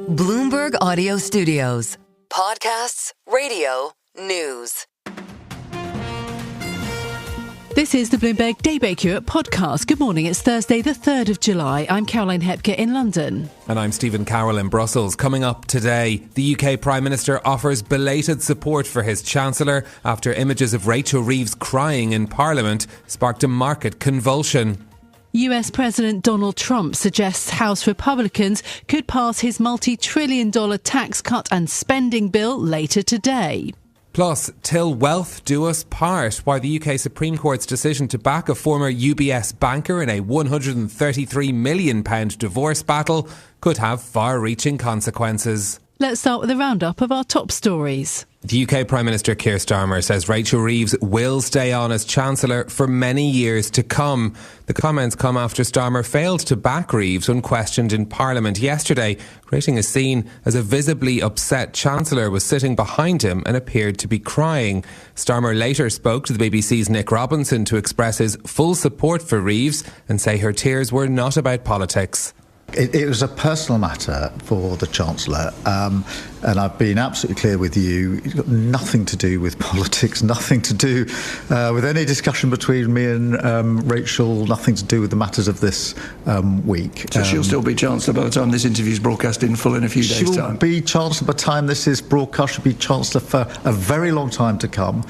Bloomberg Audio Studios. Podcasts, radio, news. This is the Bloomberg Daybreak Europe podcast. Good morning, it's Thursday the 3rd of July. I'm Caroline Hepker in London. And I'm Stephen Carroll in Brussels. Coming up today, the UK Prime Minister offers belated support for his Chancellor after images of Rachel Reeves crying in Parliament sparked a market convulsion. US President Donald Trump suggests House Republicans could pass his multi-trillion-dollar tax cut and spending bill later today. Plus, till wealth do us part, why the UK Supreme Court's decision to back a former UBS banker in a £133 million divorce battle could have far-reaching consequences. Let's start with a roundup of our top stories. The UK Prime Minister Keir Starmer says Rachel Reeves will stay on as Chancellor for many years to come. The comments come after Starmer failed to back Reeves when questioned in Parliament yesterday, creating a scene as a visibly upset Chancellor was sitting behind him and appeared to be crying. Starmer later spoke to the BBC's Nick Robinson to express his full support for Reeves and say her tears were not about politics. It was a personal matter for the Chancellor, and I've been absolutely clear with you. It's got nothing to do with politics, nothing to do with any discussion between me and Rachel, nothing to do with the matters of this week. So she'll still be Chancellor by the time this interview is broadcast in full in a few days' time? She'll be Chancellor by the time this is broadcast. She'll be Chancellor for a very long time to come,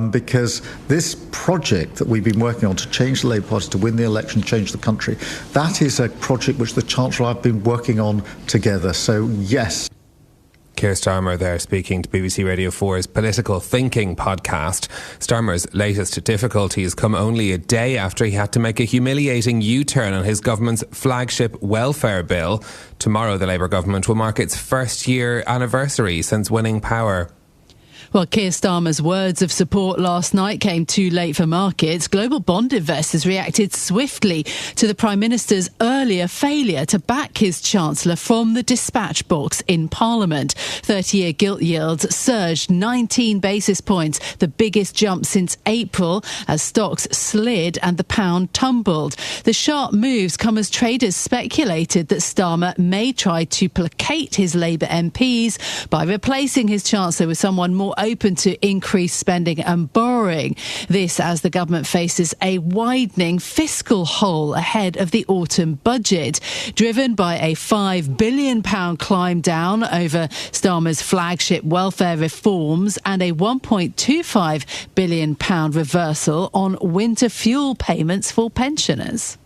because this project that we've been working on to change the Labour Party, to win the election, change the country, that is a project which the Chancellor and I have been working on together. So, yes. Keir Starmer there speaking to BBC Radio 4's Political Thinking podcast. Starmer's latest difficulties come only a day after he had to make a humiliating U-turn on his government's flagship welfare bill. Tomorrow the Labour government will mark its first year anniversary since winning power. Well, Keir Starmer's words of support last night came too late for markets. Global bond investors reacted swiftly to the Prime Minister's earlier failure to back his Chancellor from the dispatch box in Parliament. 30-year gilt yields surged 19 basis points, the biggest jump since April, as stocks slid and the pound tumbled. The sharp moves come as traders speculated that Starmer may try to placate his Labour MPs by replacing his Chancellor with someone more open to increased spending and borrowing. This as the government faces a widening fiscal hole ahead of the autumn budget, driven by a £5 billion climb down over Starmer's flagship welfare reforms and a £1.25 billion reversal on winter fuel payments for pensioners.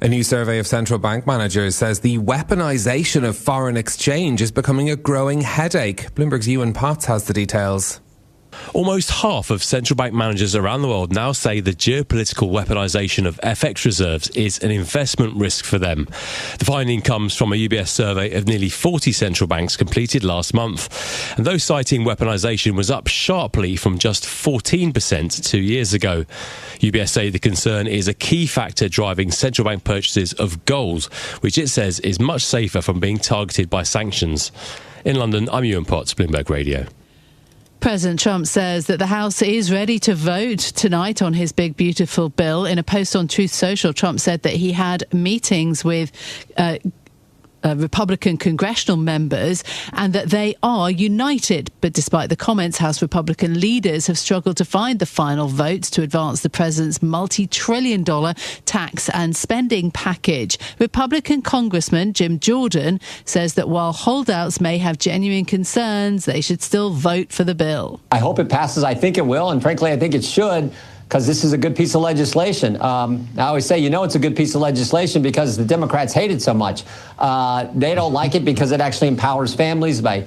A new survey of central bank managers says the weaponization of foreign exchange is becoming a growing headache. Bloomberg's Ewan Potts has the details. Almost half of central bank managers around the world now say the geopolitical weaponization of FX reserves is an investment risk for them. The finding comes from a UBS survey of nearly 40 central banks completed last month. And those citing weaponization was up sharply from just 14% 2 years ago. UBS say the concern is a key factor driving central bank purchases of gold, which it says is much safer from being targeted by sanctions. In London, I'm Ewan Potts, Bloomberg Radio. President Trump says that the House is ready to vote tonight on his big, beautiful bill. In a post on Truth Social, Trump said that he had meetings with Republican congressional members and that they are united. But despite the comments, House Republican leaders have struggled to find the final votes to advance the president's multi-trillion-dollar tax and spending package. Republican Congressman Jim Jordan says that while holdouts may have genuine concerns, they should still vote for the bill. I hope it passes. I think it will. And frankly, I think it should, because this is a good piece of legislation. I always say, it's a good piece of legislation because the Democrats hate it so much. They don't like it because it actually empowers families by,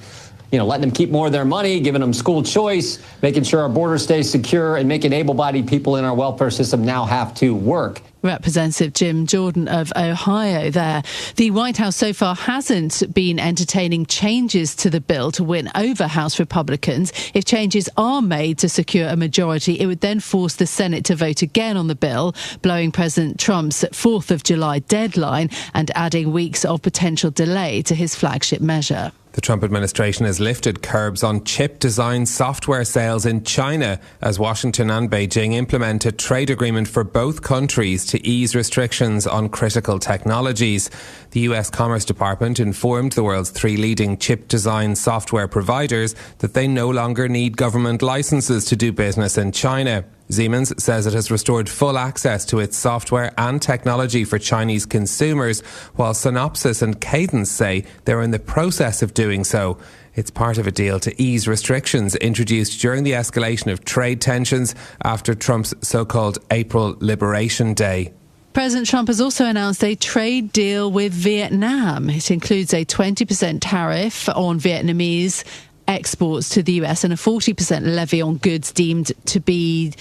letting them keep more of their money, giving them school choice, making sure our border stays secure, and making able-bodied people in our welfare system now have to work. Representative Jim Jordan of Ohio there. The White House so far hasn't been entertaining changes to the bill to win over House Republicans. If changes are made to secure a majority, it would then force the Senate to vote again on the bill, blowing President Trump's 4th of July deadline and adding weeks of potential delay to his flagship measure. The Trump administration has lifted curbs on chip design software sales in China as Washington and Beijing implement a trade agreement for both countries to ease restrictions on critical technologies. The US Commerce Department informed the world's 3 leading chip design software providers that they no longer need government licenses to do business in China. Siemens says it has restored full access to its software and technology for Chinese consumers, while Synopsys and Cadence say they're in the process of doing so. It's part of a deal to ease restrictions introduced during the escalation of trade tensions after Trump's so-called April Liberation Day. President Trump has also announced a trade deal with Vietnam. It includes a 20% tariff on Vietnamese exports to the US and a 40% levy on goods deemed to be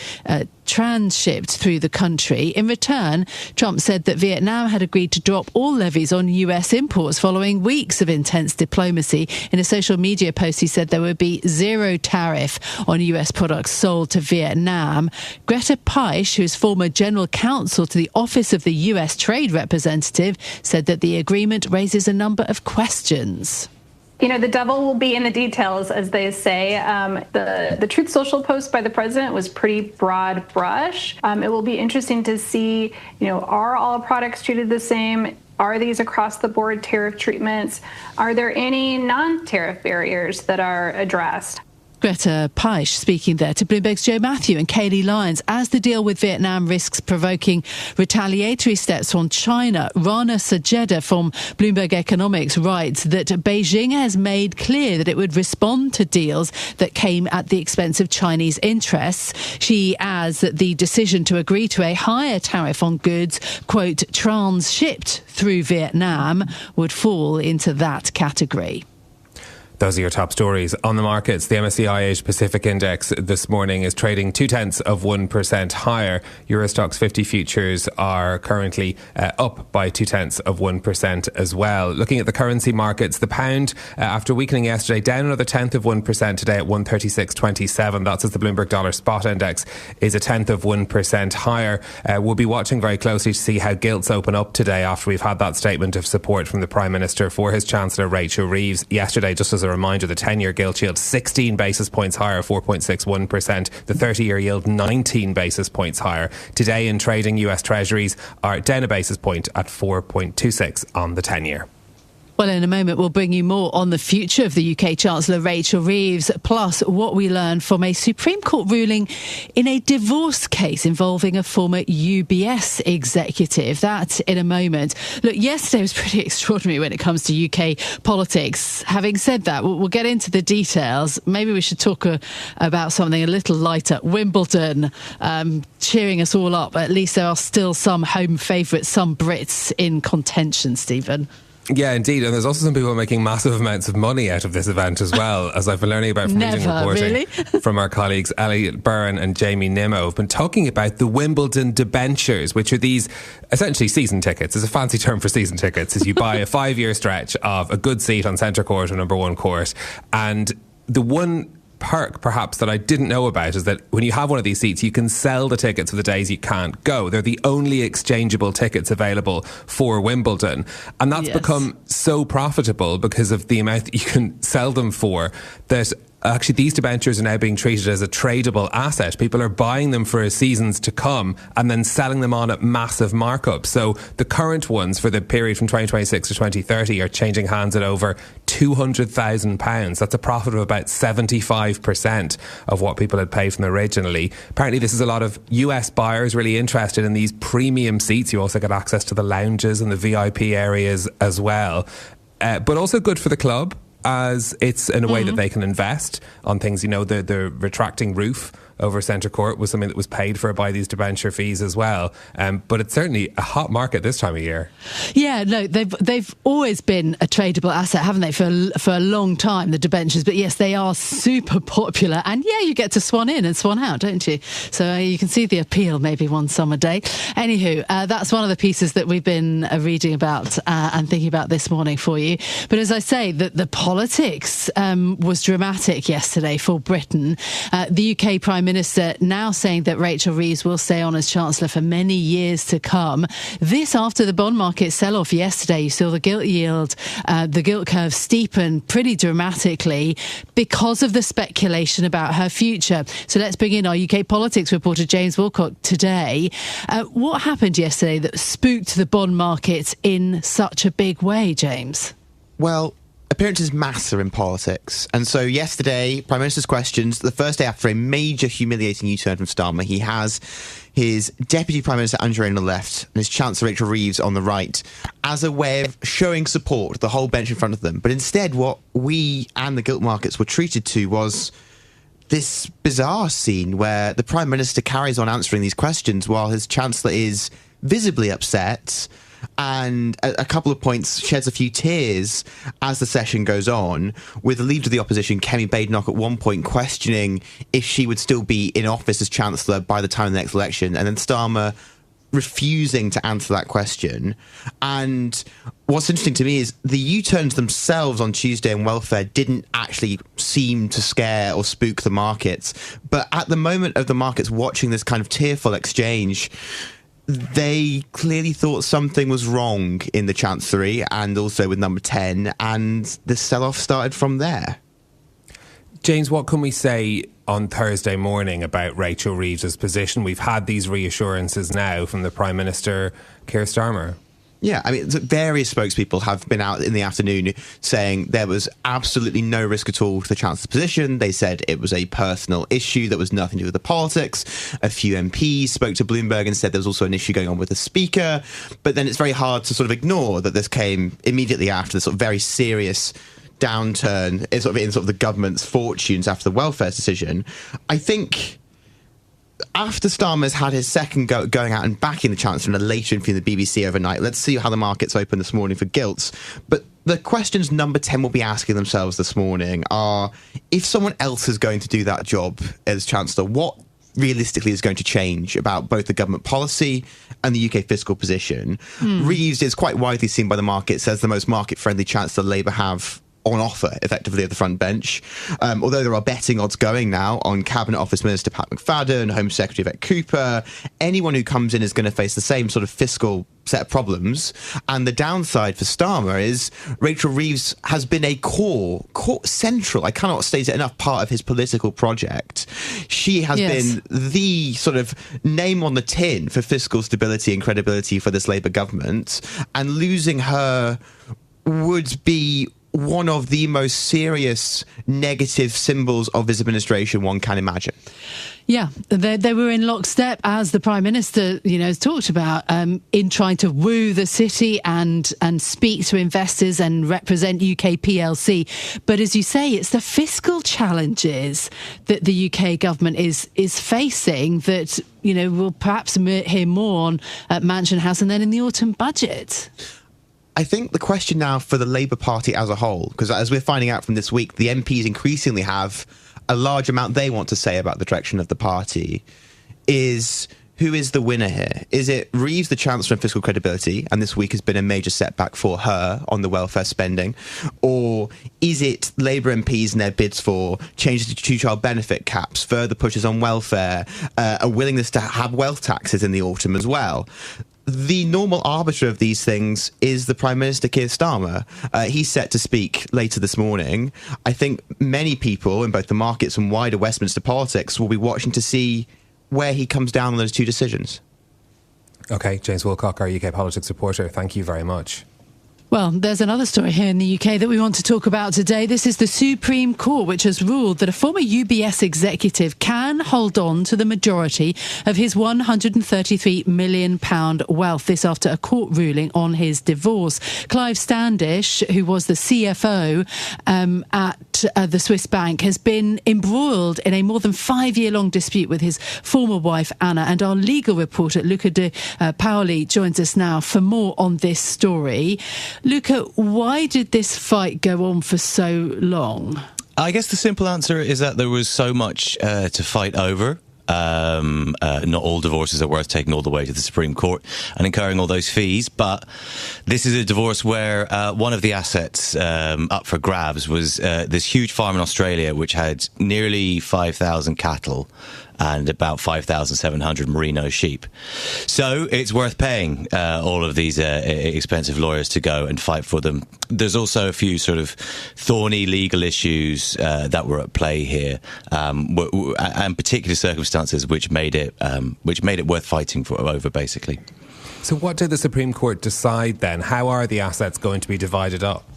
transshipped through the country. In return, Trump said that Vietnam had agreed to drop all levies on US imports following weeks of intense diplomacy. In a social media post, he said there would be zero tariff on US products sold to Vietnam. Greta Peisch, who is former general counsel to the Office of the US Trade Representative, said that the agreement raises a number of questions. You know, the devil will be in the details, as they say. The Truth Social post by the president was pretty broad brush. It will be interesting to see, are all products treated the same? Are these across-the-board tariff treatments? Are there any non-tariff barriers that are addressed? Greta Peisch speaking there to Bloomberg's Joe Matthew and Kayleigh Lyons. As the deal with Vietnam risks provoking retaliatory steps on China, Rana Sajeda from Bloomberg Economics writes that Beijing has made clear that it would respond to deals that came at the expense of Chinese interests. She adds that the decision to agree to a higher tariff on goods, quote, transshipped through Vietnam, would fall into that category. Those are your top stories on the markets. The MSCI Asia Pacific Index this morning is trading 0.2% higher. Euro Stoxx 50 futures are currently up by 0.2% as well. Looking at the currency markets, the pound, after weakening yesterday, down another 0.1% today at 136.27. That's as the Bloomberg Dollar Spot Index is 0.1% higher. We'll be watching very closely to see how gilts open up today after we've had that statement of support from the Prime Minister for his Chancellor Rachel Reeves yesterday. Just as a reminder, the 10-year gilt yield 16 basis points higher, 4.61%. The 30-year yield 19 basis points higher. Today in trading, US Treasuries are down a basis point at 4.26 on the 10-year. Well, in a moment, we'll bring you more on the future of the UK Chancellor Rachel Reeves, plus what we learned from a Supreme Court ruling in a divorce case involving a former UBS executive. That in a moment. Look, yesterday was pretty extraordinary when it comes to UK politics. Having said that, we'll get into the details. Maybe we should talk about something a little lighter. Wimbledon, cheering us all up. At least there are still some home favourites, some Brits in contention, Stephen. Yeah, indeed. And there's also some people making massive amounts of money out of this event as well, as I've been learning about from reading reporting from our colleagues Elliot Byrne and Jamie Nimmo. Have been talking about the Wimbledon debentures, which are these essentially season tickets. It's a fancy term for season tickets. Is you buy a 5-year stretch of a good seat on centre court or number 1 court. And the one perk perhaps that I didn't know about is that when you have one of these seats, you can sell the tickets for the days you can't go. They're the only exchangeable tickets available for Wimbledon, and that's become so profitable because of the amount that you can sell them for, that actually these debentures are now being treated as a tradable asset. People are buying them for seasons to come and then selling them on at massive markups. So the current ones for the period from 2026 to 2030 are changing hands at over £200,000. That's a profit of about 75% of what people had paid for them originally. Apparently this is a lot of US buyers really interested in these premium seats. You also get access to the lounges and the VIP areas as well. But also good for the club, as it's in a way that they can invest on things. The retracting roof over centre court was something that was paid for by these debenture fees as well. But it's certainly a hot market this time of year. Yeah, no, they've always been a tradable asset, haven't they, for a long time, the debentures. But yes, they are super popular. And yeah, you get to swan in and swan out, don't you? So you can see the appeal maybe one summer day. Anywho, that's one of the pieces that we've been reading about and thinking about this morning for you. But as I say, the politics was dramatic yesterday for Britain. The UK Prime Minister now saying that Rachel Reeves will stay on as Chancellor for many years to come. This after the bond market sell-off yesterday. You saw the gilt yield, the gilt curve steepen pretty dramatically because of the speculation about her future. So let's bring in our UK politics reporter James Wilcock today. What happened yesterday that spooked the bond markets in such a big way, James? Well, appearances matter in politics. And so yesterday, Prime Minister's questions, the first day after a major humiliating U-turn from Starmer, he has his Deputy Prime Minister Andrew on the left and his Chancellor Rachel Reeves on the right as a way of showing support to the whole bench in front of them. But instead, what we and the gilt markets were treated to was this bizarre scene where the Prime Minister carries on answering these questions while his Chancellor is visibly upset and at a couple of points sheds a few tears as the session goes on, with the Leader of the Opposition, Kemi Badenoch, at one point questioning if she would still be in office as Chancellor by the time of the next election, and then Starmer refusing to answer that question. And what's interesting to me is the U-turns themselves on Tuesday in welfare didn't actually seem to scare or spook the markets. But at the moment of the markets watching this kind of tearful exchange, they clearly thought something was wrong in the Chancellery and also with number 10, and the sell-off started from there. James, what can we say on Thursday morning about Rachel Reeves' position? We've had these reassurances now from the Prime Minister, Keir Starmer. Yeah, I mean, various spokespeople have been out in the afternoon saying there was absolutely no risk at all to the Chancellor's position. They said it was a personal issue that was nothing to do with the politics. A few MPs spoke to Bloomberg and said there was also an issue going on with the Speaker. But then it's very hard to sort of ignore that this came immediately after the sort of very serious downturn in sort of the government's fortunes after the welfare decision. I think after Starmer's had his second go going out and backing the Chancellor in a later interview in the BBC overnight, let's see how the markets open this morning for gilts. But the questions number 10 will be asking themselves this morning are, if someone else is going to do that job as Chancellor, what realistically is going to change about both the government policy and the UK fiscal position? Reeves is quite widely seen by the markets as the most market-friendly Chancellor Labour have on offer, effectively, at the front bench. Although there are betting odds going now on Cabinet Office Minister Pat McFadden, Home Secretary Yvette Cooper. Anyone who comes in is going to face the same sort of fiscal set of problems. And the downside for Starmer is Rachel Reeves has been a core central, I cannot state it enough, part of his political project. She has been the sort of name on the tin for fiscal stability and credibility for this Labour government. And losing her would be one of the most serious negative symbols of this administration one can imagine. Yeah, they were in lockstep, as the Prime Minister, has talked about, in trying to woo the city and speak to investors and represent UK PLC. But as you say, it's the fiscal challenges that the UK government is facing that, we'll perhaps hear more on at Mansion House and then in the autumn budget. I think the question now for the Labour Party as a whole, because as we're finding out from this week, the MPs increasingly have a large amount they want to say about the direction of the party, is who is the winner here? Is it Reeves, the Chancellor, and fiscal credibility, and this week has been a major setback for her on the welfare spending? Or is it Labour MPs and their bids for changes to two-child benefit caps, further pushes on welfare, a willingness to have wealth taxes in the autumn as well? The normal arbiter of these things is the Prime Minister, Keir Starmer. He's set to speak later this morning. I think many people in both the markets and wider Westminster politics will be watching to see where he comes down on those two decisions. OK, James Wilcock, our UK politics reporter, thank you very much. Well, there's another story here in the UK that we want to talk about today. This is the Supreme Court, which has ruled that a former UBS executive can hold on to the majority of his £133 million wealth. This after a court ruling on his divorce. Clive Standish, who was the CFO at the Swiss bank, has been embroiled in a more than 5-year-long dispute with his former wife, Anna. And our legal reporter, Luca De Paoli, joins us now for more on this story. Luca, why did this fight go on for so long? I guess the simple answer is that there was so much to fight over. Not all divorces are worth taking all the way to the Supreme Court and incurring all those fees, but this is a divorce where one of the assets up for grabs was this huge farm in Australia which had nearly 5,000 cattle and about 5,700 merino sheep. So it's worth paying all of these expensive lawyers to go and fight for them. There's also a few sort of thorny legal issues that were at play here, and particular circumstances which made it worth fighting over, basically. So what did the Supreme Court decide then? How are the assets going to be divided up?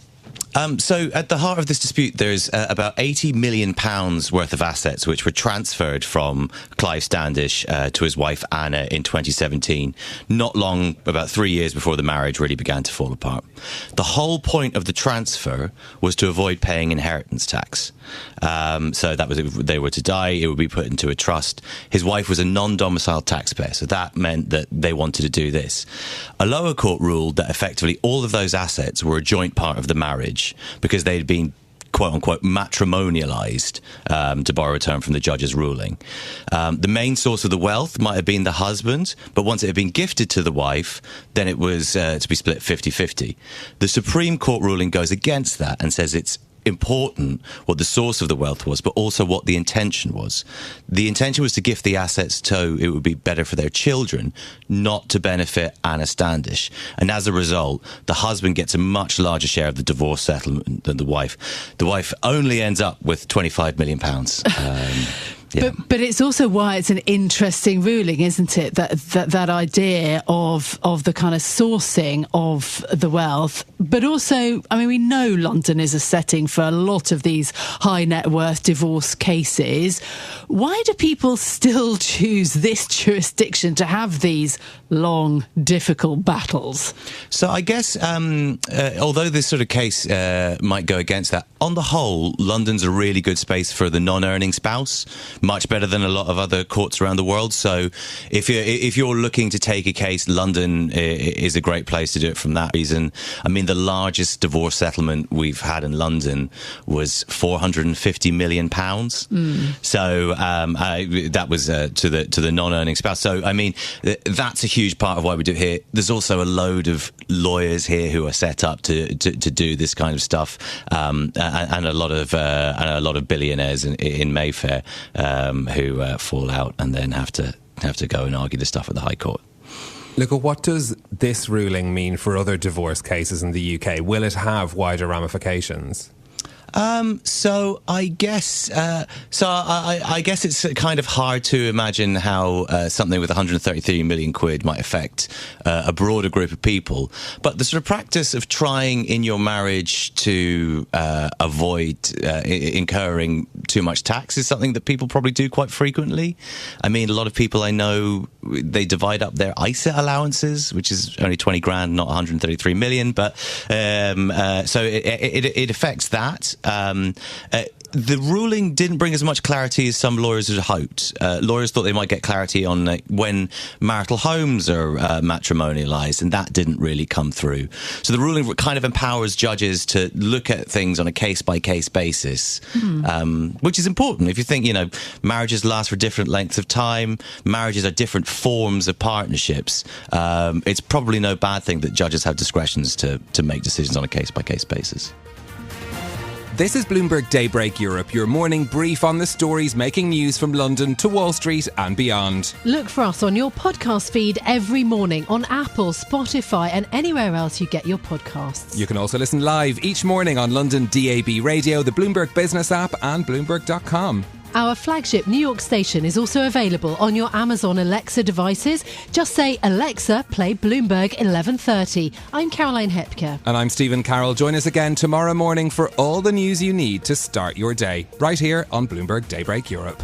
So at the heart of this dispute, there's about £80 million worth of assets which were transferred from Clive Standish to his wife Anna in 2017, not long, about 3 years before the marriage really began to fall apart. The whole point of the transfer was to avoid paying inheritance tax. So that was, if they were to die, it would be put into a trust. His wife was a non-domiciled taxpayer, so that meant that they wanted to do this. A lower court ruled that effectively all of those assets were a joint part of the marriage, because they'd been quote-unquote matrimonialised, to borrow a term from the judge's ruling. The main source of the wealth might have been the husband, but once it had been gifted to the wife, then it was to be split 50-50. The Supreme Court ruling goes against that and says it's important what the source of the wealth was, but also what the intention was. The intention was to gift the assets so it would be better for their children, not to benefit Anna Standish. And as a result, the husband gets a much larger share of the divorce settlement than the wife. The wife only ends up with £25 million. Yeah. But it's also why it's an interesting ruling, isn't it? That idea of the kind of sourcing of the wealth, but also, I mean, we know London is a setting for a lot of these high net worth divorce cases. Why do people still choose this jurisdiction to have these long, difficult battles? So I guess, although this sort of case might go against that, on the whole, London's a really good space for the non-earning spouse. Much better than a lot of other courts around the world. So if you're looking to take a case, London is a great place to do it from that reason. I mean, the largest divorce settlement we've had in London was £450 million. So that was to the non-earning spouse. So I mean, that's a huge part of why we do it here. There's also a load of lawyers here who are set up to do this kind of stuff, and a lot of billionaires in Mayfair who fall out and then have to go and argue the stuff at the High Court. Look, what does this ruling mean for other divorce cases in the UK? Will it have wider ramifications? So I guess I guess it's kind of hard to imagine how something with 133 million quid might affect a broader group of people. But the sort of practice of trying in your marriage to avoid incurring too much tax is something that people probably do quite frequently. I mean, a lot of people I know, they divide up their ISA allowances, which is only 20 grand, not 133 million. But so it affects that. The ruling didn't bring as much clarity as some lawyers had hoped. Lawyers thought they might get clarity on when marital homes are matrimonialised, and that didn't really come through. So the ruling kind of empowers judges to look at things on a case-by-case basis, which is important. If you think, marriages last for different lengths of time, marriages are different forms of partnerships, it's probably no bad thing that judges have discretions to make decisions on a case-by-case basis. This is Bloomberg Daybreak Europe, your morning brief on the stories making news from London to Wall Street and beyond. Look for us on your podcast feed every morning on Apple, Spotify and anywhere else you get your podcasts. You can also listen live each morning on London DAB Radio, the Bloomberg Business app and Bloomberg.com. Our flagship New York station is also available on your Amazon Alexa devices. Just say, Alexa, play Bloomberg 1130. I'm Caroline Hepker. And I'm Stephen Carroll. Join us again tomorrow morning for all the news you need to start your day, right here on Bloomberg Daybreak Europe.